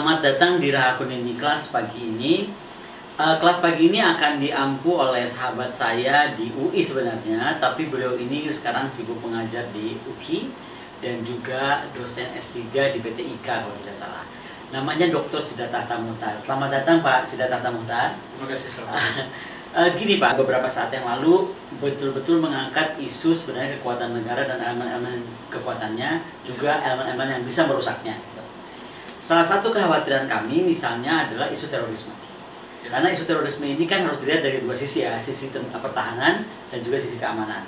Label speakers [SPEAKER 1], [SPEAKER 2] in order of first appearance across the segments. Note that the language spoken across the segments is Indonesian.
[SPEAKER 1] Selamat datang di Rahakunini kelas pagi ini. Kelas pagi ini akan diampu oleh sahabat saya di UI sebenarnya, tapi beliau ini sekarang sibuk mengajar di UKI dan juga dosen S3 di PT IKA kalau tidak salah. Namanya Dr. Siddhartha Muhtar. Selamat datang Pak Siddhartha Muhtar.
[SPEAKER 2] Terima kasih, selamat.
[SPEAKER 1] Gini Pak, beberapa saat yang lalu betul-betul mengangkat isu sebenarnya kekuatan negara dan elemen-elemen kekuatannya, juga elemen-elemen yang bisa merusaknya. Salah satu kekhawatiran kami misalnya adalah isu terorisme. Karena isu terorisme ini kan harus dilihat dari dua sisi ya, sisi pertahanan dan juga sisi keamanan.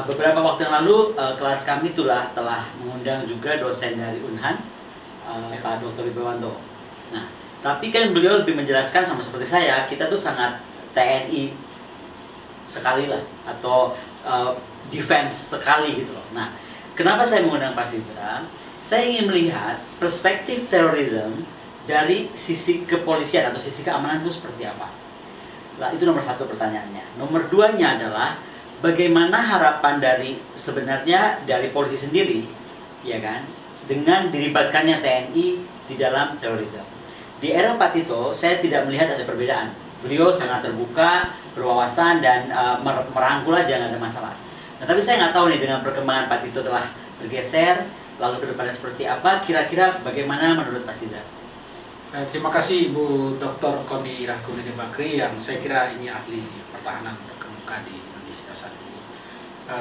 [SPEAKER 1] Beberapa waktu yang lalu kelas kami telah mengundang juga dosen dari Unhan, Pak Dr. Wibawanto. Nah, tapi kan beliau lebih menjelaskan sama seperti saya, kita tuh sangat TNI sekali lah, atau defense sekali gitu loh. Nah, kenapa saya mengundang Pak Sidra? Saya ingin melihat perspektif terorisme dari sisi kepolisian atau sisi keamanan itu seperti apa. Nah, itu nomor satu pertanyaannya. Nomor duanya adalah bagaimana harapan sebenarnya dari polisi sendiri, ya kan, dengan dilibatkannya TNI di dalam terorisme. Di era Pak Tito, saya tidak melihat ada perbedaan. Beliau sangat terbuka, berwawasan, dan merangkul aja, nggak ada masalah. Nah, tapi saya nggak tahu nih dengan perkembangan Pak Tito telah bergeser, lalu ke depannya seperti apa, kira-kira bagaimana menurut Pak Sidra?
[SPEAKER 2] Terima kasih Ibu Dr. Koni Rahakunini Bakri yang saya kira ini ahli pertahanan terkemuka di Indonesia saat ini.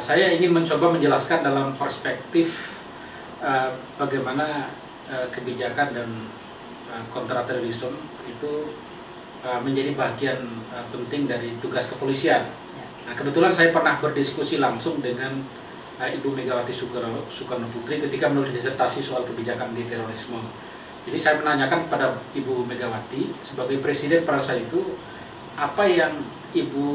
[SPEAKER 2] Saya ingin mencoba menjelaskan dalam perspektif bagaimana kebijakan dan kontraterorisme itu menjadi bagian penting dari tugas kepolisian. Nah, kebetulan saya pernah berdiskusi langsung dengan Ibu Megawati Soekarno Putri ketika menulis disertasi soal kebijakan di terorisme. Jadi saya menanyakan kepada Ibu Megawati sebagai presiden pada saat itu, apa yang Ibu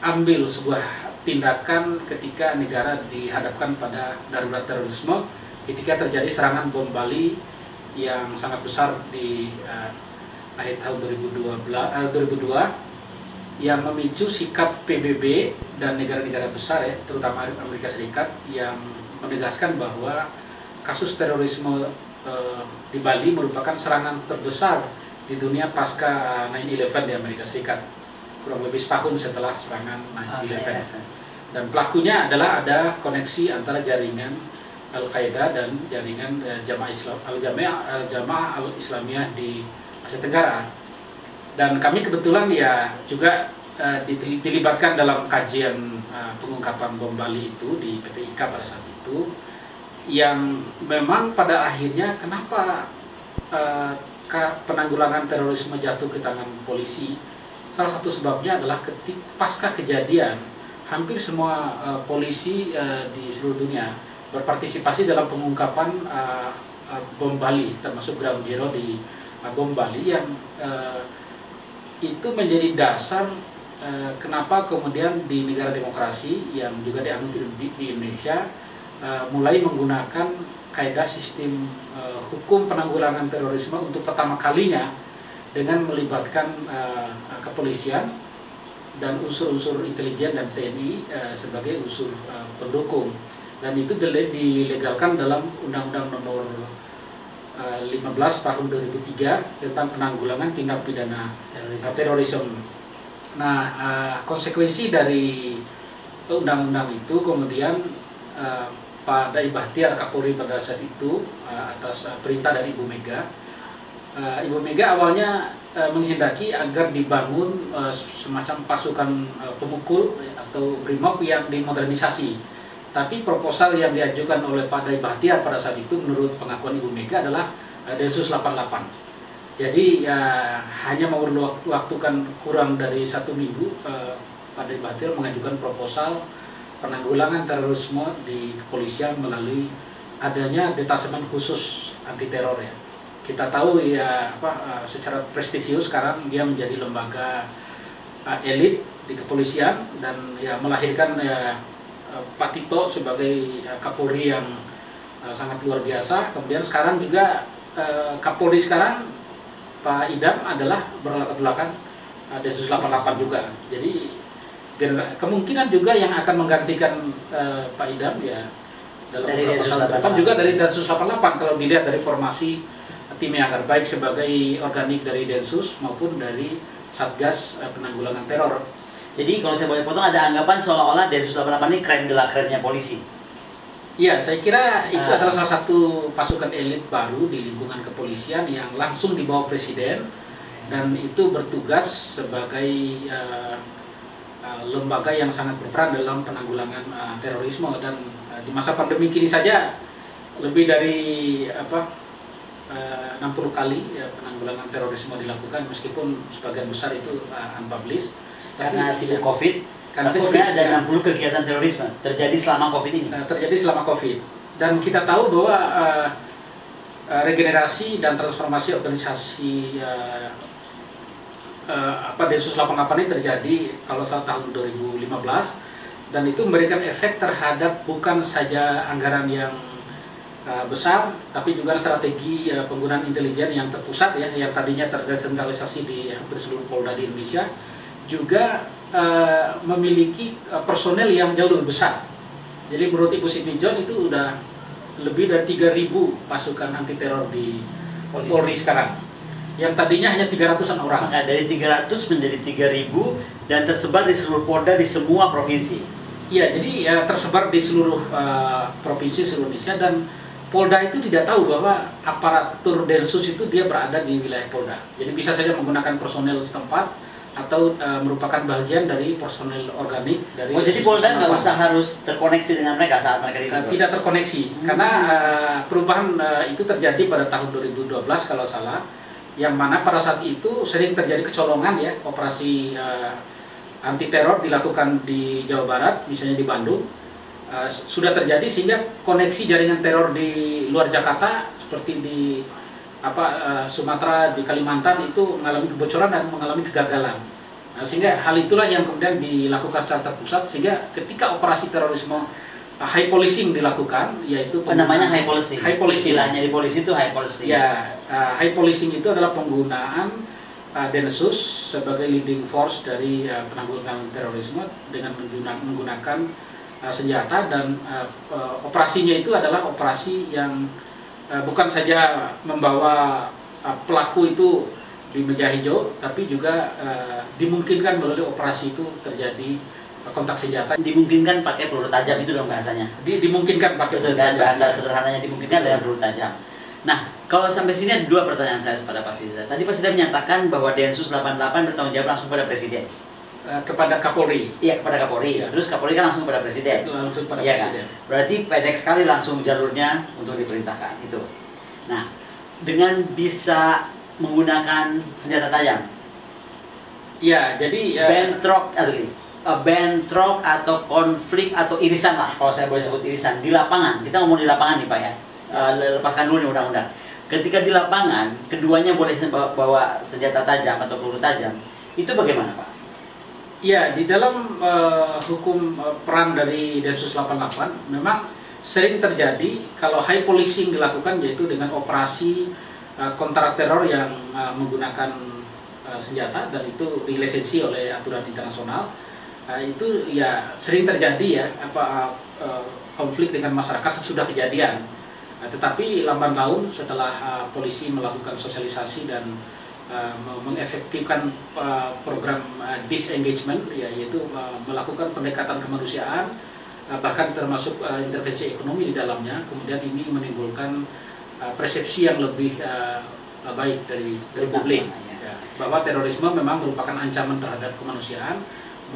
[SPEAKER 2] ambil sebuah tindakan ketika negara dihadapkan pada darurat terorisme ketika terjadi serangan bom Bali yang sangat besar di akhir tahun 2002 yang memicu sikap PBB dan negara-negara besar ya, terutama Amerika Serikat, yang menegaskan bahwa kasus terorisme di Bali merupakan serangan terbesar di dunia pasca 9/11 di Amerika Serikat, kurang lebih setahun setelah serangan 9/11. Dan pelakunya adalah ada koneksi antara jaringan Al-Qaeda dan jaringan Jamaah Al-Islamiyah di Asia Tenggara. Dan kami kebetulan ya juga dilibatkan dalam kajian pengungkapan bom Bali itu di PT IKA pada saat itu, yang memang pada akhirnya kenapa penanggulangan terorisme jatuh ke tangan polisi. Salah satu sebabnya adalah pasca kejadian hampir semua polisi di seluruh dunia berpartisipasi dalam pengungkapan bom Bali, termasuk ground zero di bom Bali, yang itu menjadi dasar kenapa kemudian di negara demokrasi yang juga dianut di Indonesia mulai menggunakan kaidah sistem hukum penanggulangan terorisme untuk pertama kalinya dengan melibatkan kepolisian dan unsur-unsur intelijen dan TNI sebagai unsur pendukung, dan itu dilegalkan dalam Undang-Undang Nomor 15 tahun 2003 tentang penanggulangan tindak pidana terorisme. Nah, konsekuensi dari undang-undang itu kemudian Pak Dai Bahtiar Kapolri pada saat itu atas perintah dari Ibu Mega, Ibu Mega awalnya menghendaki agar dibangun semacam pasukan pemukul atau brimob yang dimodernisasi. Tapi proposal yang diajukan oleh Pak Dai Bahtiar pada saat itu menurut pengakuan Ibu Mega adalah Densus 88. Jadi ya hanya waktukan kurang dari 1 minggu, Pak Dai Bahtiar mengajukan proposal penanggulangan terorisme di kepolisian melalui adanya detasemen khusus anti teror ya. Kita tahu ya secara prestisius sekarang dia menjadi lembaga elit di kepolisian dan ya melahirkan ya Pak Tito sebagai Kapolri yang sangat luar biasa. Kemudian sekarang juga Kapolri sekarang Pak Idam adalah berlatar belakang Densus 88 juga. Jadi kemungkinan juga yang akan menggantikan Pak Idam ya dalam
[SPEAKER 1] dari Densus
[SPEAKER 2] 88 juga dari Densus 88 kalau dilihat dari formasi tim yang agar baik sebagai organik dari Densus maupun dari Satgas Penanggulangan Teror.
[SPEAKER 1] Jadi kalau saya boleh potong, ada anggapan seolah-olah Densus 88 ini keren de la kerennya polisi.
[SPEAKER 2] Iya, saya kira itu adalah salah satu pasukan elit baru di lingkungan kepolisian yang langsung di bawah Presiden dan itu bertugas sebagai lembaga yang sangat berperan dalam penanggulangan terorisme. Dan di masa pandemi kini saja lebih dari 60 kali penanggulangan terorisme dilakukan, meskipun sebagian besar itu unpublished
[SPEAKER 1] Karena sibuk COVID. Tapi
[SPEAKER 2] COVID,
[SPEAKER 1] sebenarnya ada 60 kegiatan terorisme terjadi selama COVID ini.
[SPEAKER 2] Terjadi selama COVID. Dan kita tahu bahwa regenerasi dan transformasi organisasi Densus 88 ini terjadi kalau salah tahun 2015, dan itu memberikan efek terhadap bukan saja anggaran yang besar, tapi juga strategi penggunaan intelijen yang terpusat ya, yang tadinya terdesentralisasi di hampir seluruh Polda di Indonesia, juga memiliki personel yang jauh lebih besar. Jadi menurut Ibu Sidney John itu udah lebih dari 3.000 pasukan anti teror di Polri sekarang, yang tadinya hanya 300-an orang.
[SPEAKER 1] Maka dari 300 menjadi 3.000 dan tersebar di seluruh Polda di semua provinsi.
[SPEAKER 2] Iya, jadi tersebar di seluruh provinsi seluruh Indonesia, dan Polda itu tidak tahu bahwa aparatur Densus itu dia berada di wilayah Polda. Jadi bisa saja menggunakan personel setempat atau merupakan bagian dari personel organik dari.
[SPEAKER 1] Oh, jadi Polda nggak usah harus terkoneksi dengan mereka saat mereka
[SPEAKER 2] tidak terkoneksi, karena perubahan itu terjadi pada tahun 2012 kalau salah, yang mana pada saat itu sering terjadi kecolongan ya, operasi anti teror dilakukan di Jawa Barat, misalnya di Bandung, sudah terjadi sehingga koneksi jaringan teror di luar Jakarta seperti di Sumatera, di Kalimantan itu mengalami kebocoran dan mengalami kegagalan. Nah, sehingga hal itulah yang kemudian dilakukan secara terpusat, sehingga ketika operasi terorisme high policing dilakukan, yaitu
[SPEAKER 1] namanya high policing.
[SPEAKER 2] High policing.
[SPEAKER 1] Istilahnya di polisi itu high policing.
[SPEAKER 2] Ya, high policing itu adalah penggunaan Densus sebagai leading force dari penanggulangan terorisme dengan menggunakan senjata, dan operasinya itu adalah operasi yang bukan saja membawa pelaku itu di meja hijau, tapi juga dimungkinkan melalui operasi itu terjadi kontak senjata.
[SPEAKER 1] Dimungkinkan pakai peluru tajam itu dong bahasanya.
[SPEAKER 2] Dimungkinkan pakai peluru tajam.
[SPEAKER 1] Bahasa sederhananya dimungkinkan dengan peluru tajam. Nah, kalau sampai sini ada dua pertanyaan saya kepada Pak Sidra. Tadi Pak Sidra menyatakan bahwa Densus 88 bertanggung jawab langsung pada Presiden.
[SPEAKER 2] Kepada Kapolri.
[SPEAKER 1] Iya, kepada Kapolri. Ya. Terus Kapolri kan langsung pada Presiden.
[SPEAKER 2] Langsung pada
[SPEAKER 1] Presiden. Kan? Berarti pendek sekali langsung jalurnya untuk diperintahkan itu. Nah, dengan bisa menggunakan senjata tajam.
[SPEAKER 2] Iya, jadi
[SPEAKER 1] bentrok atau konflik atau irisan lah, kalau saya boleh sebut irisan di lapangan. Kita ngomong di lapangan nih Pak ya. Lepaskan dulu nih undang-undang. Ketika di lapangan, keduanya boleh bawa senjata tajam atau peluru tajam. Itu bagaimana Pak?
[SPEAKER 2] Ya, di dalam hukum peran dari Densus 88 memang sering terjadi kalau high policing dilakukan, yaitu dengan operasi kontra teror yang menggunakan senjata, dan itu dilisensi oleh aturan internasional. Itu ya sering terjadi ya konflik dengan masyarakat sesudah kejadian. Tetapi lamban laun setelah polisi melakukan sosialisasi dan mengefektifkan program disengagement, yaitu melakukan pendekatan kemanusiaan, bahkan termasuk intervensi ekonomi di dalamnya, kemudian ini menimbulkan persepsi yang lebih baik dari publik ya, bahwa terorisme memang merupakan ancaman terhadap kemanusiaan,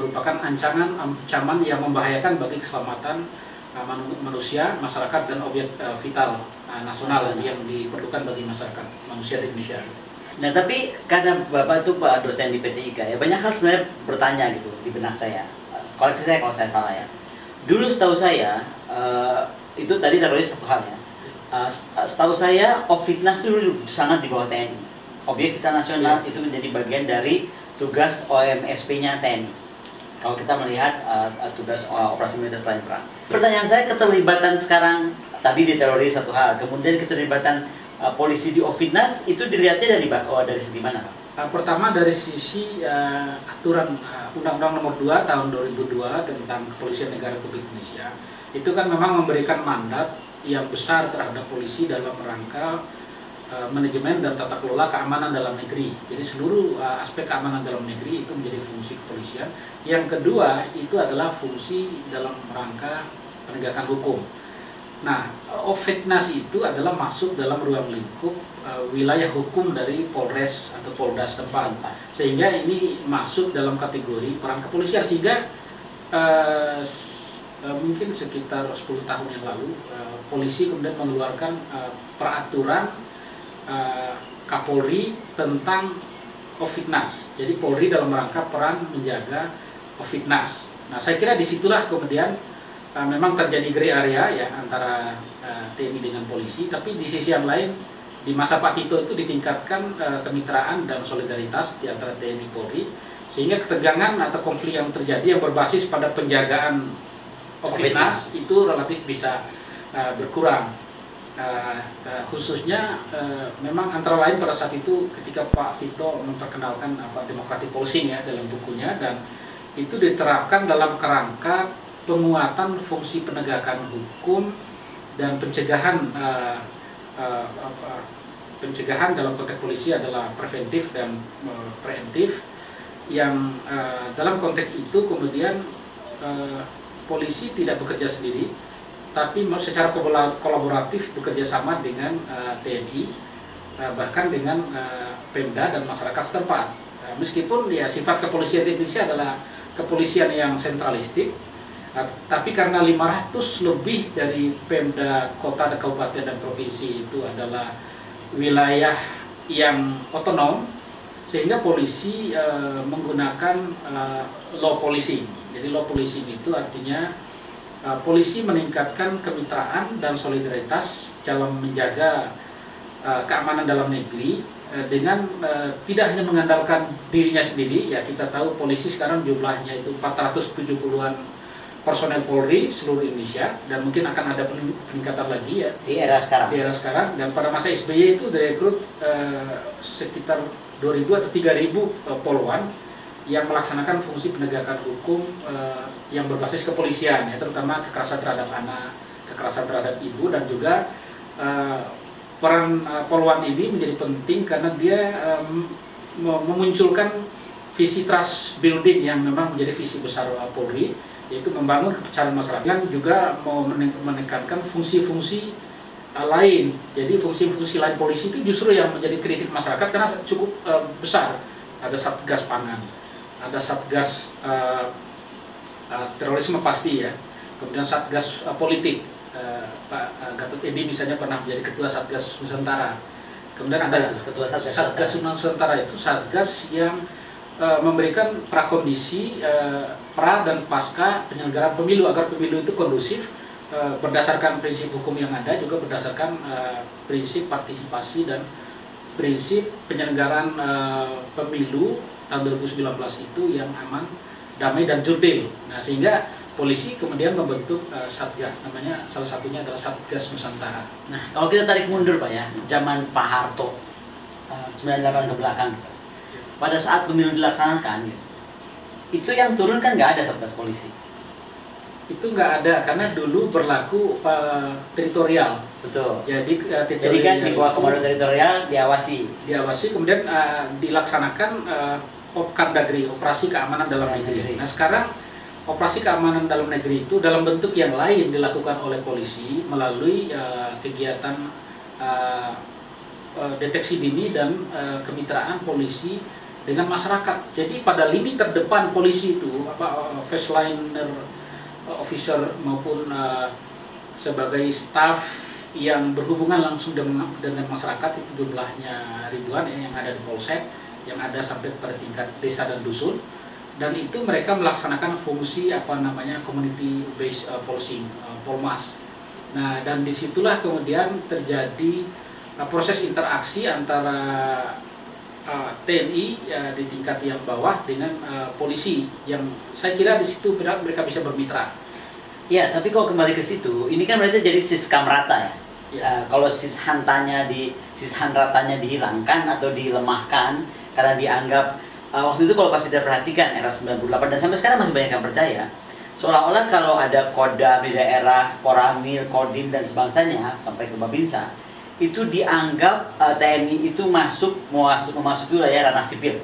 [SPEAKER 2] merupakan ancaman yang membahayakan bagi keselamatan manusia, masyarakat, dan objek vital nasional yang diperlukan bagi masyarakat manusia di Indonesia.
[SPEAKER 1] Nah, tapi karena Bapak itu Pak dosen di PT IKA ya, banyak hal sebenarnya bertanya gitu di benak saya. Koreksi saya kalau saya salah ya. Dulu setahu saya itu tadi teroris satu hal ya. Setahu saya Ofitnas itu dulu sangat di bawah TNI. Objek vital nasional itu menjadi bagian dari tugas OMSP-nya TNI. Kalau kita melihat tugas operasi militer selain perang. Pertanyaan saya, keterlibatan sekarang tadi di teroris satu hal, kemudian keterlibatan polisi di Ofitnas itu dilihatnya dari segi mana Pak?
[SPEAKER 2] Pertama dari sisi aturan Undang-Undang Nomor 2 Tahun 2002 tentang Kepolisian Negara Republik Indonesia, itu kan memang memberikan mandat yang besar terhadap polisi dalam rangka manajemen dan tata kelola keamanan dalam negeri. Jadi seluruh aspek keamanan dalam negeri itu menjadi fungsi kepolisian. Yang kedua itu adalah fungsi dalam rangka penegakan hukum. Nah, Ofetnas itu adalah masuk dalam ruang lingkup wilayah hukum dari Polres atau Polda setempat, sehingga ini masuk dalam kategori peran kepolisian. Sehingga mungkin sekitar 10 tahun yang lalu polisi kemudian mengeluarkan peraturan Kapolri tentang Ofitnas. Jadi Polri dalam rangka peran menjaga Ofitnas. Nah, saya kira disitulah kemudian memang terjadi gray area ya antara TNI dengan polisi. Tapi di sisi yang lain di masa Pak Tito itu ditingkatkan kemitraan dan solidaritas di antara TNI Polri, sehingga ketegangan atau konflik yang terjadi yang berbasis pada penjagaan Ofitnas itu relatif bisa berkurang. Khususnya memang antara lain pada saat itu ketika Pak Tito memperkenalkan democratic policing ya dalam bukunya, dan itu diterapkan dalam kerangka penguatan fungsi penegakan hukum dan pencegahan. Pencegahan dalam konteks polisi adalah preventif dan preemptif, yang dalam konteks itu kemudian polisi tidak bekerja sendiri, tapi secara kolaboratif bekerja sama dengan TNI, bahkan dengan Pemda dan masyarakat setempat. Meskipun ya sifat kepolisian di Indonesia adalah kepolisian yang sentralistik, tapi karena 500 lebih dari Pemda, kota, kabupaten, dan provinsi itu adalah wilayah yang otonom, sehingga polisi menggunakan law policing. Jadi law policing itu artinya polisi meningkatkan kemitraan dan solidaritas dalam menjaga keamanan dalam negeri dengan tidak hanya mengandalkan dirinya sendiri. Ya, kita tahu polisi sekarang jumlahnya itu 470-an personel Polri seluruh Indonesia, dan mungkin akan ada peningkatan lagi ya
[SPEAKER 1] di era
[SPEAKER 2] sekarang. Dan pada masa SBY itu direkrut sekitar 2.000 atau 3.000 poluan yang melaksanakan fungsi penegakan hukum yang berbasis kepolisian ya, terutama kekerasan terhadap anak, kekerasan terhadap ibu, dan juga peran poluan ini menjadi penting karena dia memunculkan visi trust building yang memang menjadi visi besar Polri, yaitu membangun kepercayaan masyarakat, dan juga mau menekankan fungsi-fungsi lain. Jadi fungsi-fungsi lain polisi itu justru yang menjadi kritik masyarakat karena cukup besar. Ada Satgas Pangan, ada Satgas terorisme pasti ya, kemudian Satgas politik, Pak Gatot Edi misalnya pernah menjadi ketua Satgas Nusantara. Kemudian ada
[SPEAKER 1] ketua
[SPEAKER 2] Satgas Nusantara, itu Satgas yang memberikan prakondisi pra dan pasca penyelenggaraan pemilu agar pemilu itu kondusif berdasarkan prinsip hukum yang ada, juga berdasarkan prinsip partisipasi dan prinsip penyelenggaraan pemilu tahun 2019 itu yang aman, damai, dan jurdil. Nah, sehingga polisi kemudian membentuk Satgas, namanya salah satunya adalah Satgas Nusantara.
[SPEAKER 1] Nah, kalau kita tarik mundur Pak ya, zaman Pak Harto 98 ke belakang, pada saat pemilu dilaksanakan, itu yang turun kan nggak ada Satgas polisi.
[SPEAKER 2] Itu nggak ada karena dulu berlaku teritorial.
[SPEAKER 1] Betul.
[SPEAKER 2] Jadi
[SPEAKER 1] kan di bawah komando teritorial diawasi.
[SPEAKER 2] Kemudian dilaksanakan Opkandagri, operasi keamanan dalam negeri. Nah, sekarang operasi keamanan dalam negeri itu dalam bentuk yang lain dilakukan oleh polisi melalui kegiatan deteksi dini dan kemitraan polisi dengan masyarakat. Jadi pada lini terdepan polisi itu first liner officer maupun sebagai staff yang berhubungan langsung dengan masyarakat itu jumlahnya ribuan ya, yang ada di polsek, yang ada sampai pada tingkat desa dan dusun, dan itu mereka melaksanakan fungsi community based policing, polmas. Nah, dan disitulah kemudian terjadi proses interaksi antara TNI di tingkat yang bawah dengan polisi, yang saya kira di situ mereka bisa bermitra.
[SPEAKER 1] Ya, tapi kalau kembali ke situ, ini kan berarti jadi siskam rata ya. Kalau sishanratanya dihilangkan atau dilemahkan karena dianggap waktu itu kalau pasti diperhatikan era 98 dan sampai sekarang masih banyak yang percaya seolah-olah kalau ada Kodam di daerah, Koramil, Kodim dan sebangsanya sampai ke Babinsa, itu dianggap TNI itu memasuki wilayah ranah sipil.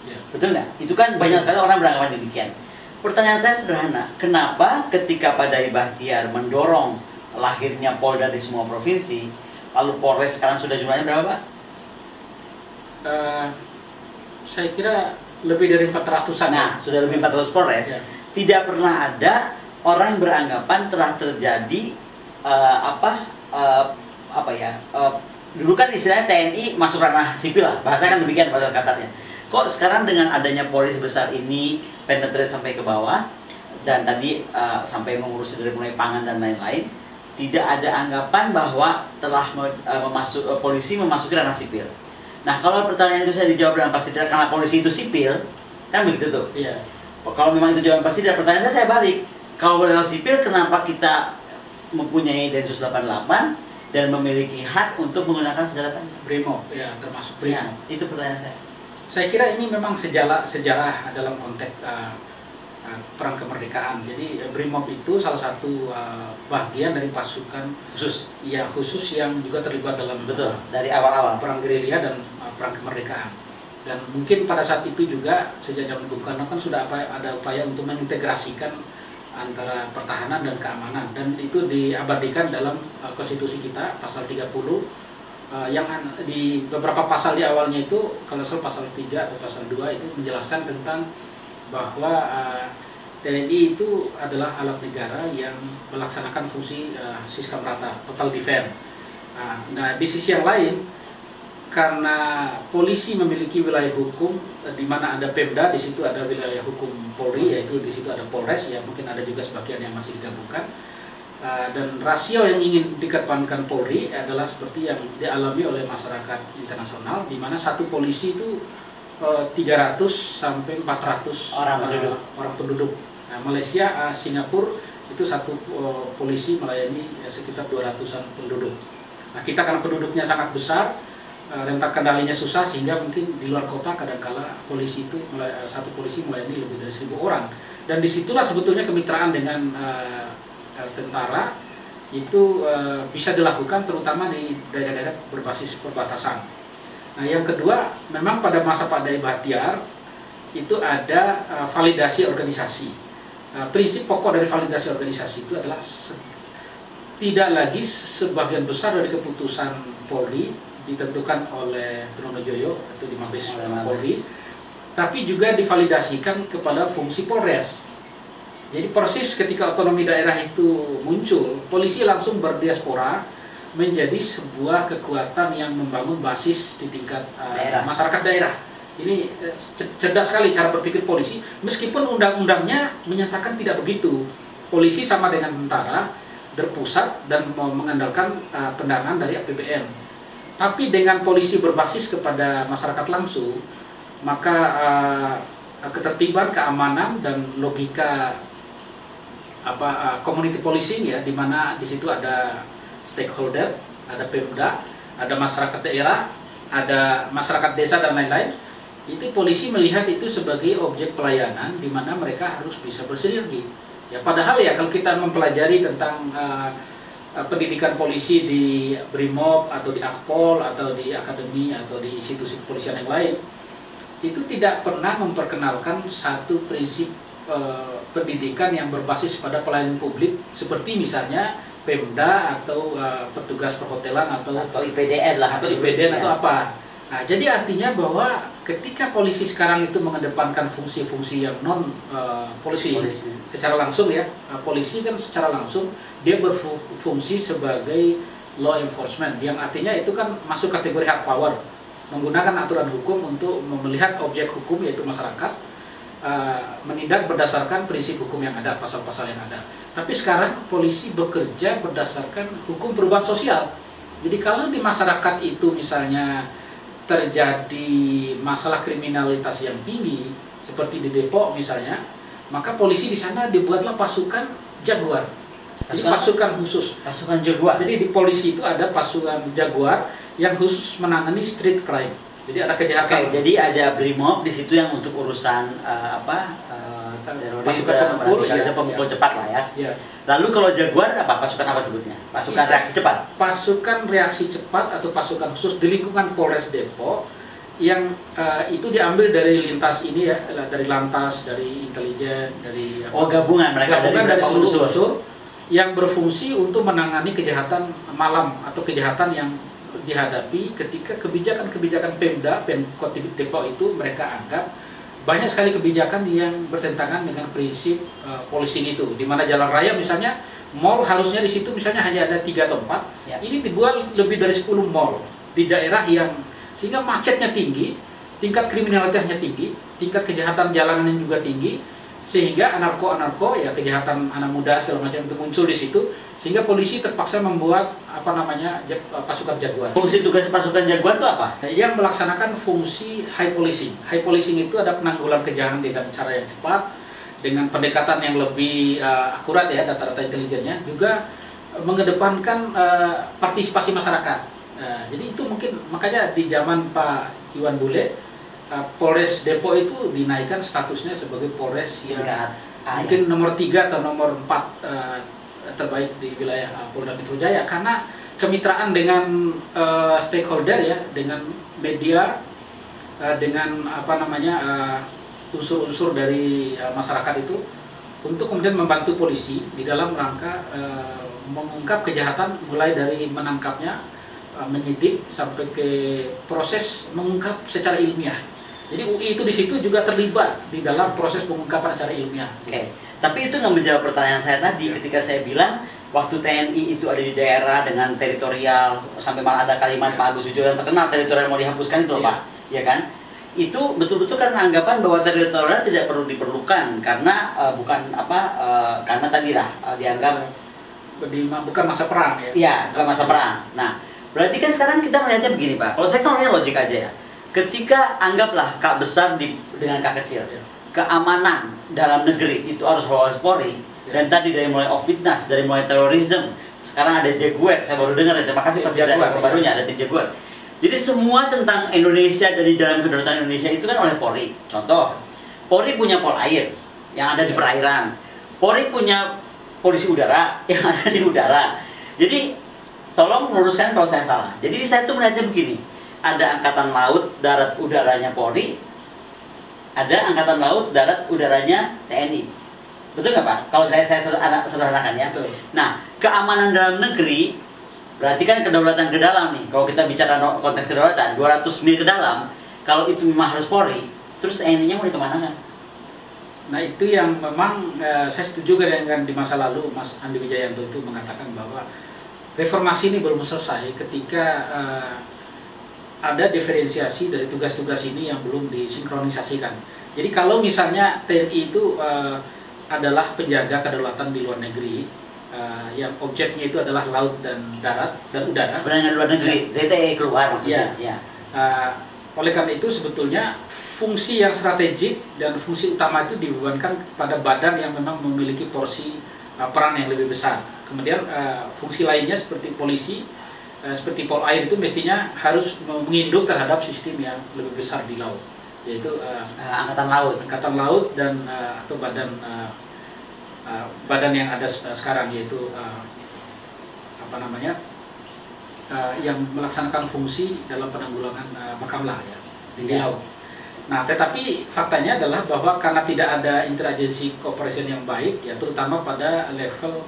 [SPEAKER 2] Ya.
[SPEAKER 1] Betul nggak? Itu kan banyak sekali orang beranggapan demikian. Pertanyaan saya sederhana, kenapa ketika Pak Dai Bahtiar mendorong lahirnya Polda di semua provinsi, lalu Polres sekarang sudah jumlahnya berapa, Pak?
[SPEAKER 2] Saya kira lebih dari 400-an.
[SPEAKER 1] Nah, sudah lebih 400 Polres.
[SPEAKER 2] Ya.
[SPEAKER 1] Tidak pernah ada orang yang beranggapan telah terjadi dulu kan istilahnya TNI masuk ranah sipil lah, bahasa kan demikian bahasa kasarnya. Kok sekarang dengan adanya Polri sebesar ini penetrate sampai ke bawah dan tadi sampai mengurus dari mulai pangan dan lain-lain, tidak ada anggapan bahwa telah polisi memasuki ranah sipil. Nah, kalau pertanyaan itu saya dijawab dengan pasti tidak, karena polisi itu sipil, kan begitu tuh.
[SPEAKER 2] Iya.
[SPEAKER 1] Kalau memang itu jawaban pasti tidak, pertanyaan saya balik. Kalau boleh sipil, kenapa kita mempunyai Densus 88 dan memiliki hak untuk menggunakan senjata tajam?
[SPEAKER 2] Brimob, ya termasuk Brimob.
[SPEAKER 1] Ya, itu pertanyaan saya.
[SPEAKER 2] Saya kira ini memang sejarah dalam konteks perang kemerdekaan. Jadi Brimob itu salah satu bagian dari pasukan
[SPEAKER 1] Khusus.
[SPEAKER 2] Ya khusus yang juga terlibat dalam
[SPEAKER 1] dari awal-awal
[SPEAKER 2] perang gerilya dan perang kemerdekaan. Dan mungkin pada saat itu juga sejak zaman Bung Karno kan sudah ada upaya untuk mengintegrasikan antara pertahanan dan keamanan, dan itu diabadikan dalam konstitusi kita pasal 30 yang di beberapa pasal di awalnya itu, kalau salah pasal 3 atau pasal 2 itu menjelaskan tentang bahwa TNI itu adalah alat negara yang melaksanakan fungsi siskam rata, total defense. Nah, di sisi yang lain, karena polisi memiliki wilayah hukum di mana ada Pemda, di situ ada wilayah hukum Polri, yaitu di situ ada Polres, ya mungkin ada juga sebagian yang masih digabungkan. Dan rasio yang ingin dikedepankan Polri adalah seperti yang dialami oleh masyarakat internasional, di mana satu polisi itu 300 sampai 400 orang penduduk. Nah, Malaysia, Singapura itu satu polisi melayani sekitar 200-an penduduk. Nah, kita karena penduduknya sangat besar, rentak kendalinya susah, sehingga mungkin di luar kota kadangkala polisi itu satu polisi melayani lebih dari 1000 orang. Dan disitulah sebetulnya kemitraan dengan tentara itu bisa dilakukan, terutama di daerah-daerah berbasis perbatasan. Nah, yang kedua, memang pada masa Pak Dai Bahtiar itu ada validasi organisasi. Prinsip pokok dari validasi organisasi itu adalah tidak lagi sebagian besar dari keputusan Polri ditentukan oleh Trunojoyo atau di Mabes Polri, tapi juga divalidasikan kepada fungsi Polres. Jadi persis ketika otonomi daerah itu muncul, polisi langsung berdiaspora menjadi sebuah kekuatan yang membangun basis di tingkat masyarakat daerah. Ini cerdas sekali cara berpikir polisi, meskipun undang-undangnya menyatakan tidak begitu. Polisi sama dengan tentara, terpusat dan mengandalkan pendanaan dari APBN. Tapi dengan polisi berbasis kepada masyarakat langsung, maka ketertiban, keamanan, dan logika community policing, ya, di mana di situ ada stakeholder, ada Pemda, ada masyarakat daerah, ada masyarakat desa dan lain-lain. Itu polisi melihat itu sebagai objek pelayanan di mana mereka harus bisa bersinergi. Ya, padahal ya kalau kita mempelajari tentang pendidikan polisi di Brimob atau di Akpol atau di akademi atau di institusi kepolisian yang lain, itu tidak pernah memperkenalkan satu prinsip pendidikan yang berbasis pada pelayanan publik, seperti misalnya Pemda atau petugas perhotelan atau
[SPEAKER 1] IPDN lah,
[SPEAKER 2] atau IPDN atau apa. Nah, jadi artinya bahwa ketika polisi sekarang itu mengedepankan fungsi-fungsi yang non polisi secara langsung, ya, polisi kan secara langsung dia berfungsi sebagai law enforcement, yang artinya itu kan masuk kategori hard power, menggunakan aturan hukum untuk melihat objek hukum yaitu masyarakat, menindak berdasarkan prinsip hukum yang ada, pasal-pasal yang ada. Tapi sekarang polisi bekerja berdasarkan hukum perubahan sosial. Jadi kalau di masyarakat itu misalnya terjadi masalah kriminalitas yang tinggi seperti di Depok misalnya, maka polisi di sana dibuatlah pasukan Jaguar. Jadi pasukan khusus.
[SPEAKER 1] Pasukan Jaguar.
[SPEAKER 2] Jadi di polisi itu ada pasukan Jaguar yang khusus menangani street crime. Jadi ada kejahatan.
[SPEAKER 1] Jadi ada Brimob di situ yang untuk urusan
[SPEAKER 2] pasukan pengepul,
[SPEAKER 1] pengepul cepat lah ya.
[SPEAKER 2] Ya.
[SPEAKER 1] Lalu kalau Jaguar apa? Pasukan apa sebutnya? Pasukan reaksi cepat.
[SPEAKER 2] Pasukan reaksi cepat atau pasukan khusus di lingkungan Polres Depok yang itu diambil dari lintas ini ya, dari lantas, dari intelijen, dari
[SPEAKER 1] gabungan mereka
[SPEAKER 2] dari
[SPEAKER 1] berapa
[SPEAKER 2] seluruh unsur yang berfungsi untuk menangani kejahatan malam atau kejahatan yang dihadapi ketika kebijakan-kebijakan Pemkot Depok itu mereka anggap banyak sekali kebijakan yang bertentangan dengan prinsip policing itu, di mana jalan raya misalnya mall harusnya di situ misalnya hanya ada 3 tempat,
[SPEAKER 1] ya. Ini
[SPEAKER 2] dibuat lebih dari 10 mall di daerah yang sehingga macetnya tinggi, tingkat kriminalitasnya tinggi, tingkat kejahatan jalanan juga tinggi, sehingga anarko ya kejahatan anak muda segala macam itu muncul di situ, sehingga polisi terpaksa membuat pasukan Jaguar.
[SPEAKER 1] Fungsi tugas pasukan Jaguar itu apa?
[SPEAKER 2] Yang melaksanakan fungsi high policing. High policing itu ada penanggulangan kejahatan dengan cara yang cepat, dengan pendekatan yang lebih akurat ya, data-data intelijennya, juga mengedepankan partisipasi masyarakat. Jadi itu mungkin makanya di zaman Pak Iwan Bule, Polres Depok itu dinaikkan statusnya sebagai Polres yang mungkin nomor 3 atau nomor 4 terbaik di wilayah Polda Metro Jaya, karena kemitraan dengan stakeholder ya, dengan media, dengan unsur-unsur dari masyarakat itu untuk kemudian membantu polisi di dalam rangka mengungkap kejahatan, mulai dari menangkapnya, menyidik sampai ke proses mengungkap secara ilmiah. Jadi UI itu di situ juga terlibat di dalam proses pengungkapan secara ilmiah.
[SPEAKER 1] Oke. Tapi itu nggak menjawab pertanyaan saya tadi ketika saya bilang waktu TNI itu ada di daerah dengan teritorial, sampai malah ada kalimat Pak Agus Wijoyo yang terkenal teritorial mau dihapuskan itu loh Pak, ya kan? Itu betul-betul kan anggapan bahwa teritorial tidak perlu diperlukan karena karena tadi lah dianggap
[SPEAKER 2] bukan masa perang ya.
[SPEAKER 1] Iya, bukan masa perang. Nah, berarti kan sekarang kita melihatnya begini Pak. Kalau saya kan orangnya logik aja ya. Ketika anggaplah K besar dengan K kecil, keamanan dalam negeri itu harus Mabes Polri. Dan tadi dari mulai Ofitnas, dari mulai terorisme, sekarang ada Jaguar. Saya baru dengar. Terima kasih Pak Jaguar. Barunya ada tim Jaguar. Jadi semua tentang Indonesia dari dalam kedaulatan Indonesia itu kan oleh Polri. Contoh, Polri punya Polair yang ada di perairan. Polri punya polisi udara yang ada di udara. Jadi tolong meluruskan kalau saya salah. Jadi saya tuh melihatnya begini, ada angkatan laut, darat, udaranya Polri, ada angkatan laut, darat, udaranya TNI. Betul nggak Pak? Kalau saya sederhanakan ya.
[SPEAKER 2] Betul.
[SPEAKER 1] Nah, keamanan dalam negeri berarti kan kedaulatan ke dalam nih. Kalau kita bicara konteks kedaulatan, 200 mil ke dalam, kalau itu memang harus Polri, terus TNI-nya mau dikemanakan?
[SPEAKER 2] Nah itu yang memang saya setuju dengan di masa lalu Mas Andi Wijayanto itu mengatakan bahwa reformasi ini belum selesai ketika ada diferensiasi dari tugas-tugas ini yang belum disinkronisasikan. Jadi kalau misalnya TNI itu adalah penjaga kedaulatan di luar negeri, yang objeknya itu adalah laut dan darat dan udara.
[SPEAKER 1] Sebenarnya luar negeri, ZTE keluar maksudnya.
[SPEAKER 2] Ya. Oleh karena itu sebetulnya fungsi yang strategik dan fungsi utama itu dibebankan kepada badan yang memang memiliki porsi peran yang lebih besar. Kemudian fungsi lainnya seperti polisi, seperti Polair itu mestinya harus menginduk terhadap sistem yang lebih besar di laut, yaitu angkatan laut dan atau badan yang ada sekarang, yaitu yang melaksanakan fungsi dalam penanggulangan makamlah ya di laut. Nah, tetapi faktanya adalah bahwa karena tidak ada interagency cooperation yang baik, ya terutama pada level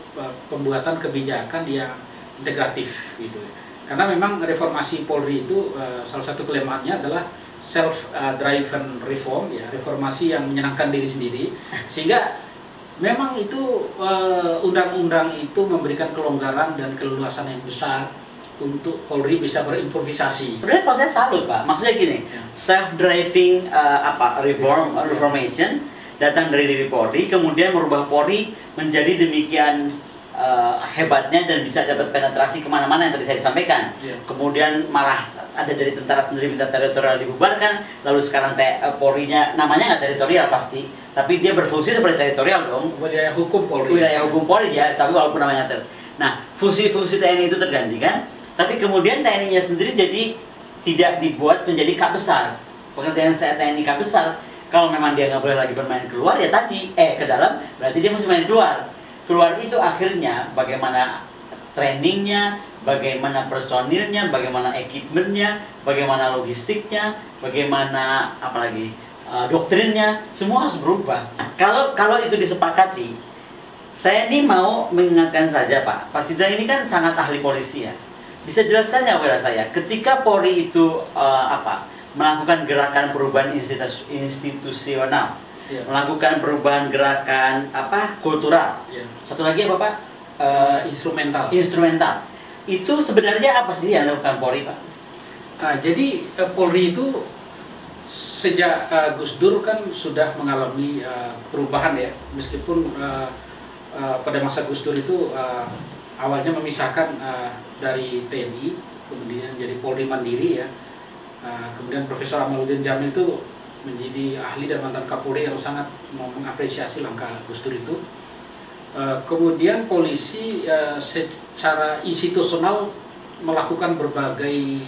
[SPEAKER 2] pembuatan kebijakan yang integratif gitu. Karena memang reformasi Polri itu salah satu kelemahannya adalah self-driven reform, ya reformasi yang menyenangkan diri sendiri, sehingga memang itu undang-undang itu memberikan kelonggaran dan keleluasan yang besar untuk Polri bisa berimprovisasi.
[SPEAKER 1] Sebenarnya kalau saya salut Pak, maksudnya gini, self-driving reformation datang dari diri Polri, kemudian merubah Polri menjadi demikian hebatnya dan bisa dapat penetrasi kemana-mana yang tadi saya sampaikan. Kemudian malah ada dari tentara sendiri minta teritorial dibubarkan, lalu sekarang Polri-nya namanya nggak teritorial pasti, tapi dia berfungsi seperti teritorial dong.
[SPEAKER 2] Wilayah hukum Polri.
[SPEAKER 1] Wilayah hukum Polri ya, tapi walaupun namanya Nah, fungsi-fungsi TNI itu tergantikan. Tapi kemudian TNI-nya sendiri jadi tidak dibuat menjadi K besar. Pengertian saya TNI K besar, Kalau memang dia nggak boleh lagi bermain keluar ya tadi, ke dalam, berarti dia mesti main keluar. Keluar itu akhirnya bagaimana trainingnya, bagaimana personilnya, bagaimana equipmentnya, bagaimana logistiknya, bagaimana apalagi doktrinnya, semua harus berubah. Kalau itu disepakati, saya ini mau mengingatkan saja Pak Sidra ini kan sangat ahli polisi ya. Bisa jelaskan nggak kepada saya, ketika Polri itu melakukan gerakan perubahan institusional, melakukan perubahan gerakan kultural, satu lagi apa Pak? Instrumental. Itu sebenarnya apa sih yang dilakukan Polri Pak?
[SPEAKER 2] Nah, jadi Polri itu sejak Gus Dur kan sudah mengalami perubahan ya, meskipun pada masa Gus Dur itu awalnya memisahkan dari TNI, kemudian jadi Polri Mandiri ya. Kemudian Profesor Amaluddin Jamil itu menjadi ahli dan mantan Kapolri yang sangat mengapresiasi langkah Gus Dur itu. Kemudian polisi secara institusional melakukan berbagai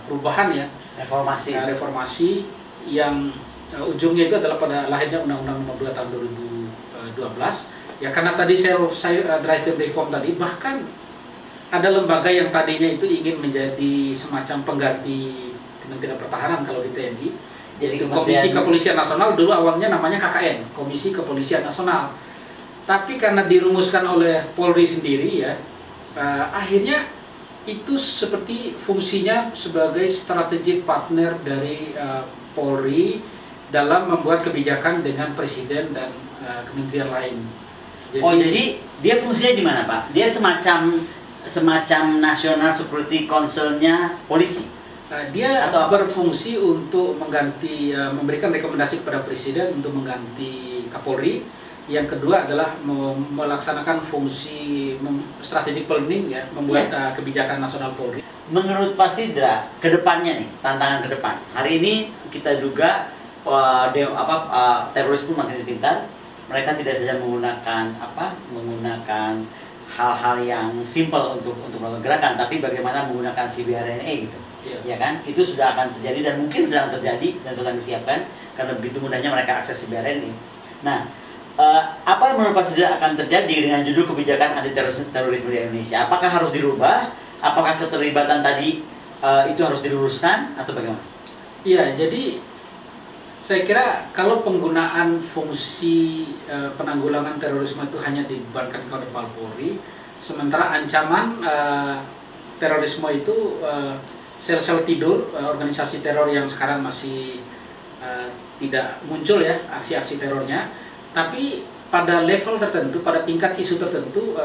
[SPEAKER 2] perubahan ya, reformasi yang ujungnya itu adalah pada lahirnya Undang-Undang Nomor 2 Tahun 2012 ya, karena tadi saya driving reform tadi, bahkan ada lembaga yang tadinya itu ingin menjadi semacam pengganti Kementerian Pertahanan kalau di TNI, yaitu Komisi Kepolisian Nasional. Dulu awalnya namanya KKN, Komisi Kepolisian Nasional, tapi karena dirumuskan oleh Polri sendiri ya, akhirnya itu seperti fungsinya sebagai strategic partner dari Polri dalam membuat kebijakan dengan Presiden dan kementerian lain.
[SPEAKER 1] Jadi dia fungsinya di mana Pak? Dia semacam nasional seperti konselnya polisi?
[SPEAKER 2] Dia berfungsi untuk mengganti, memberikan rekomendasi kepada Presiden untuk mengganti Kapolri. Yang kedua adalah melaksanakan fungsi strategic planning ya, membuat kebijakan nasional Polri.
[SPEAKER 1] Menurut Pak Sidra, kedepannya nih, tantangan ke depan. Hari ini kita juga teroris pun makin pintar. Mereka tidak saja menggunakan hal-hal yang simpel untuk melakukan gerakan, tapi bagaimana menggunakan CBRNE gitu. Ya kan? Itu sudah akan terjadi dan mungkin sedang terjadi dan sedang disiapkan karena begitu mudahnya mereka akses CBRNE. Nah, apa yang menurut Pak Sidra akan terjadi dengan judul kebijakan anti terorisme di Indonesia? Apakah harus dirubah? Apakah keterlibatan tadi itu harus diluruskan atau bagaimana?
[SPEAKER 2] Iya, jadi saya kira kalau penggunaan fungsi penanggulangan terorisme itu hanya dibebankan kepada Polri, sementara ancaman terorisme itu sel-sel tidur, organisasi teror yang sekarang masih tidak muncul ya aksi-aksi terornya, tapi pada level tertentu, pada tingkat isu tertentu,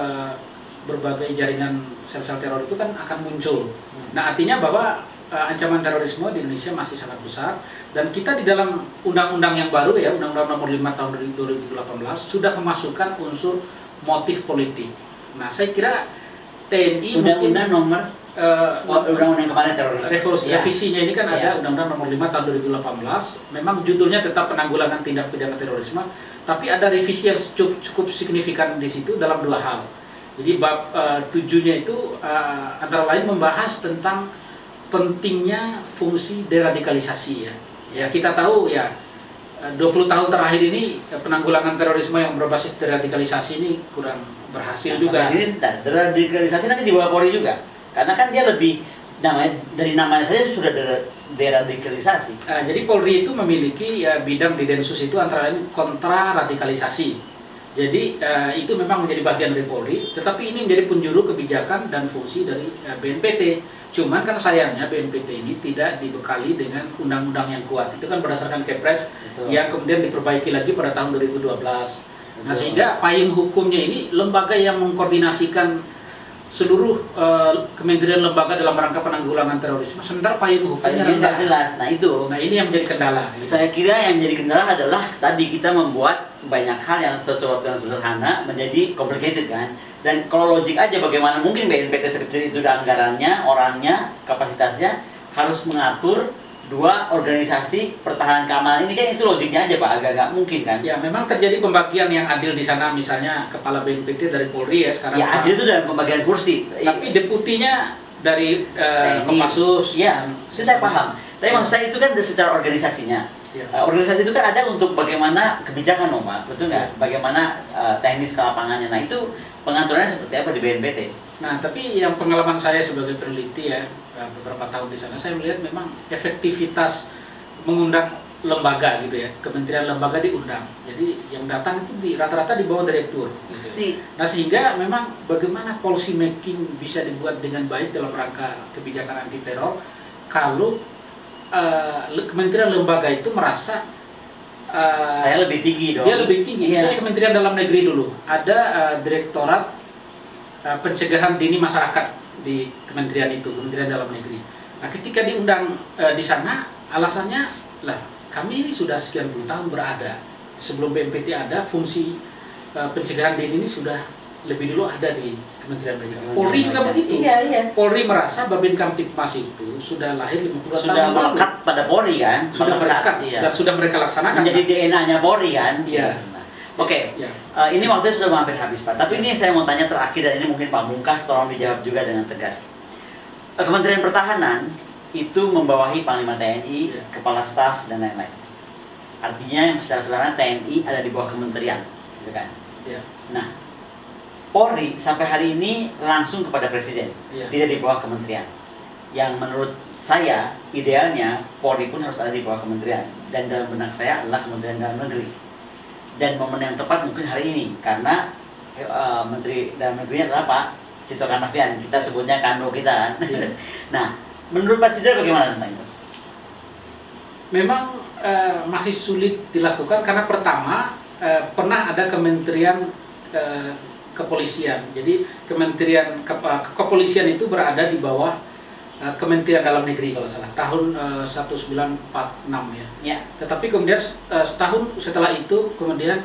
[SPEAKER 2] berbagai jaringan sel-sel teror itu kan akan muncul. Nah, artinya bahwa ancaman terorisme di Indonesia masih sangat besar, dan kita di dalam undang-undang yang baru ya, Undang-Undang Nomor 5 Tahun 2018 sudah memasukkan unsur motif politik. Nah, saya kira TNI
[SPEAKER 1] Undang-Undang Nomor Undang-Undang kemarin teroris.
[SPEAKER 2] Revisinya ini kan ada Undang-Undang Nomor 5 Tahun 2018. Memang judulnya tetap penanggulangan tindak pidana terorisme, tapi ada revisi yang cukup signifikan di situ dalam dua hal. Jadi bab 7-nya itu antara lain membahas tentang pentingnya fungsi deradikalisasi ya. Ya, kita tahu ya 20 tahun terakhir ini penanggulangan terorisme yang berbasis deradikalisasi ini kurang berhasil juga.
[SPEAKER 1] Sini, deradikalisasi nanti dibawa Polri juga. Karena kan dia lebih dari namanya saja sudah deradikalisasi.
[SPEAKER 2] Jadi Polri itu memiliki bidang di Densus itu antara lain kontra radikalisasi. Jadi itu memang menjadi bagian dari Polri, tetapi ini menjadi penjuru kebijakan dan fungsi dari BNPT. Cuman kan sayangnya BNPT ini tidak dibekali dengan undang-undang yang kuat. Itu kan berdasarkan Kepres yang kemudian diperbaiki lagi pada tahun 2012. Nah, sehingga payung hukumnya ini lembaga yang mengkoordinasikan seluruh kementerian lembaga dalam rangka penanggulangan terorisme, sementara payung hukumnya
[SPEAKER 1] tidak jelas. Nah
[SPEAKER 2] ini yang menjadi kendala.
[SPEAKER 1] Saya kira yang menjadi kendala adalah tadi kita membuat banyak hal yang sesuatu yang sederhana menjadi complicated kan. Dan kalau logik aja bagaimana mungkin BNPT sekecil itu dan anggarannya, orangnya, kapasitasnya harus mengatur dua organisasi pertahanan keamanan ini, kan itu logiknya aja Pak, agak-agak mungkin kan?
[SPEAKER 2] Ya memang terjadi pembagian yang adil di sana, misalnya kepala BNPT dari Polri ya sekarang.
[SPEAKER 1] Ya adil itu dalam pembagian kursi.
[SPEAKER 2] Tapi deputinya dari Kopassus.
[SPEAKER 1] Ya, itu saya paham. Tapi maksud saya itu kan secara organisasinya.
[SPEAKER 2] Ya.
[SPEAKER 1] Organisasi itu kan ada untuk bagaimana kebijakan, Pak, betul nggak? Bagaimana teknis ke lapangannya. Nah itu pengaturannya seperti apa di BNPT?
[SPEAKER 2] Nah, tapi yang pengalaman saya sebagai peneliti ya, beberapa tahun di sana, saya melihat memang efektivitas mengundang lembaga gitu ya, kementerian lembaga diundang. Jadi yang datang itu rata-rata di bawah direktur. Gitu. Nah sehingga memang bagaimana policy making bisa dibuat dengan baik dalam rangka kebijakan anti teror kalau kementerian lembaga itu merasa
[SPEAKER 1] saya lebih tinggi dong.
[SPEAKER 2] Dia lebih tinggi. Misalnya Kementerian Dalam Negeri dulu ada Direktorat Pencegahan Dini Masyarakat di kementerian itu, Kementerian Dalam Negeri. Nah, ketika diundang di sana, alasannya lah kami ini sudah sekian puluh tahun berada. Sebelum BNPT ada, fungsi pencegahan dini ini sudah lebih dulu ada di Kementerian Dalam. Polri juga begitu.
[SPEAKER 1] Iya.
[SPEAKER 2] Polri merasa Babin Kamtipmas itu sudah lahir 50 tahun
[SPEAKER 1] sudah melekat pada Polri kan?
[SPEAKER 2] Sudah melekat dan sudah mereka laksanakan.
[SPEAKER 1] Menjadi DNA-nya Polri kan?
[SPEAKER 2] Iya.
[SPEAKER 1] Oke, ini waktunya sudah hampir habis, Pak. Tapi ini saya mau tanya terakhir, dan ini mungkin Pak Mungkas, tolong dijawab juga dengan tegas. Kementerian Pertahanan itu membawahi Panglima TNI, Kepala Staf, dan lain-lain. Artinya yang secara sederhana TNI ada di bawah kementerian, gitu kan?
[SPEAKER 2] Iya.
[SPEAKER 1] Nah, Polri sampai hari ini langsung kepada Presiden, tidak di bawah kementerian. Yang menurut saya idealnya Polri pun harus ada di bawah kementerian, dan dalam benak saya adalah Kementerian Dalam Negeri. Dan momen yang tepat mungkin hari ini karena Menteri Dalam Negeri adalah Pak Tito Karnavian, kita sebutnya Kando kita. Nah, menurut Pak Sidra bagaimana tentang itu?
[SPEAKER 2] Memang masih sulit dilakukan karena pertama pernah ada Kementerian Kepolisian. Jadi Kementerian Kepolisian itu berada di bawah Kementerian Dalam Negeri kalau salah tahun 1946 ya. Tetapi kemudian setahun setelah itu kemudian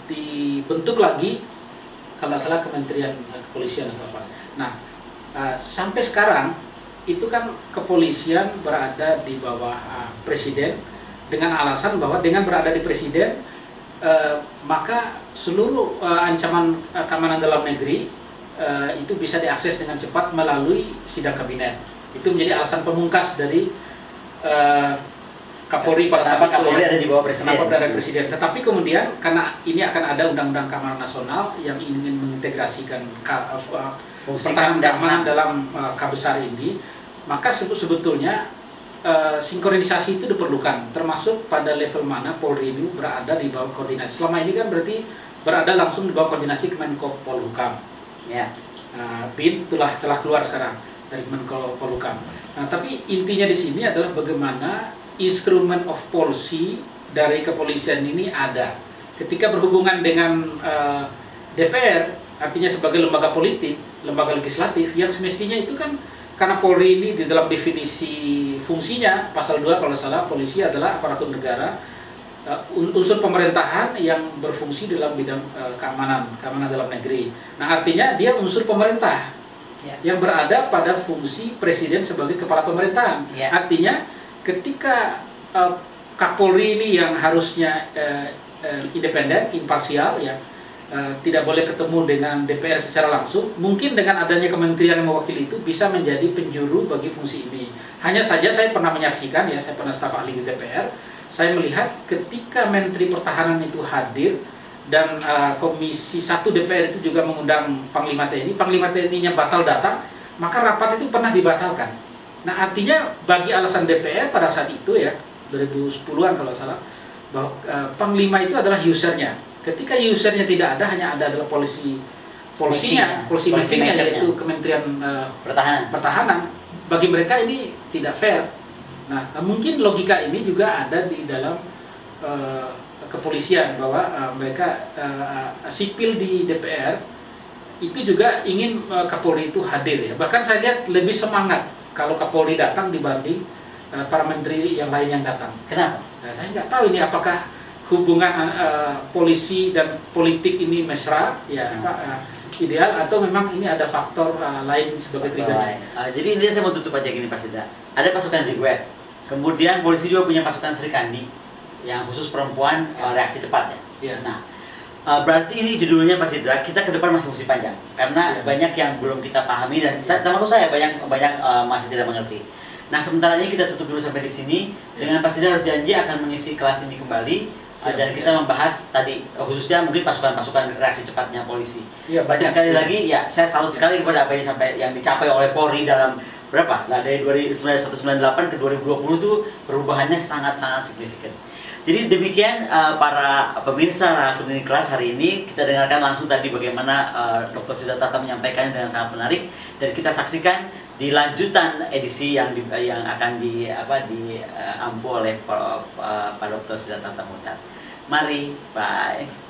[SPEAKER 2] dibentuk lagi kalau salah Kementerian Kepolisian atau apa. Nah sampai sekarang itu kan kepolisian berada di bawah Presiden dengan alasan bahwa dengan berada di Presiden maka seluruh ancaman keamanan dalam negeri itu bisa diakses dengan cepat melalui sidang kabinet. Itu menjadi alasan pemungkas dari Kapolri pada saat itu.
[SPEAKER 1] Kapolri ada di bawah Presiden.
[SPEAKER 2] Kenapa berada di Presiden? Tetapi kemudian karena ini akan ada Undang-Undang Keamanan Nasional yang ingin mengintegrasikan pertahanan keamanan dalam K-besar ini, maka sebetulnya sinkronisasi itu diperlukan, termasuk pada level mana Polri ini berada di bawah koordinasi. Selama ini kan berarti berada langsung di bawah koordinasi Kemenko Polhukam.
[SPEAKER 1] Ya.
[SPEAKER 2] BIN telah keluar sekarang dari Kemenko Polhukam. Nah, tapi intinya di sini adalah bagaimana instrument of policy dari kepolisian ini ada. Ketika berhubungan dengan DPR, artinya sebagai lembaga politik, lembaga legislatif, yang semestinya itu kan karena Polri ini di dalam definisi fungsinya pasal 2 kalau salah, polisi adalah aparatur negara, unsur pemerintahan yang berfungsi dalam bidang keamanan dalam negeri. Nah artinya dia unsur pemerintah yang berada pada fungsi Presiden sebagai kepala pemerintahan. Artinya ketika Kapolri ini yang harusnya independen, imparsial ya, tidak boleh ketemu dengan DPR secara langsung, mungkin dengan adanya kementerian yang mewakili itu bisa menjadi penjuru bagi fungsi ini. Hanya saja saya pernah menyaksikan ya, saya pernah staf ahli di DPR, saya melihat ketika Menteri Pertahanan itu hadir dan Komisi 1 DPR itu juga mengundang Panglima TNI-nya batal datang, maka rapat itu pernah dibatalkan. Nah artinya bagi alasan DPR pada saat itu ya, 2010-an kalau salah, bahwa Panglima itu adalah usernya. Ketika usernya tidak ada, hanya ada adalah polisi makingnya, yaitu Kementerian Pertahanan. Bagi mereka ini tidak fair. Nah, mungkin logika ini juga ada di dalam kepolisian bahwa mereka sipil di DPR itu juga ingin Kapolri itu hadir ya. Bahkan saya lihat lebih semangat kalau Kapolri datang dibanding para menteri yang lain yang datang.
[SPEAKER 1] Kenapa?
[SPEAKER 2] Nah, saya nggak tahu ini apakah hubungan polisi dan politik ini mesra ya ideal atau memang ini ada faktor lain sebagai trigger.
[SPEAKER 1] Jadi ini saya mau tutup aja gini Pak Sidra. Ada pasukan Jigwet, kemudian polisi juga punya pasukan Sri Kandi yang khusus perempuan reaksi cepat ya. Nah berarti ini judulnya Pak Sidra, kita ke depan masih panjang karena banyak yang belum kita pahami dan termasuk saya banyak masih tidak mengerti. Nah, sementara ini kita tutup dulu sampai di sini. Dengan Pak Sidar harus janji akan mengisi kelas ini kembali. Dan kita membahas tadi khususnya mungkin pasukan-pasukan reaksi cepatnya polisi.
[SPEAKER 2] Iya,
[SPEAKER 1] Tapi sekali lagi ya saya salut sekali kepada apa yang dicapai oleh Polri dalam berapa? Nah, dari 1998 ke 2020 itu perubahannya sangat-sangat signifikan. Jadi demikian para pemirsa Raha Kuning Kelas hari ini kita dengarkan langsung tadi bagaimana Dr. Siddhartha menyampaikannya dengan sangat menarik dan kita saksikan di lanjutan edisi yang akan diampu oleh Pak Dr. Siddhartha Muhtar. Mari, bye.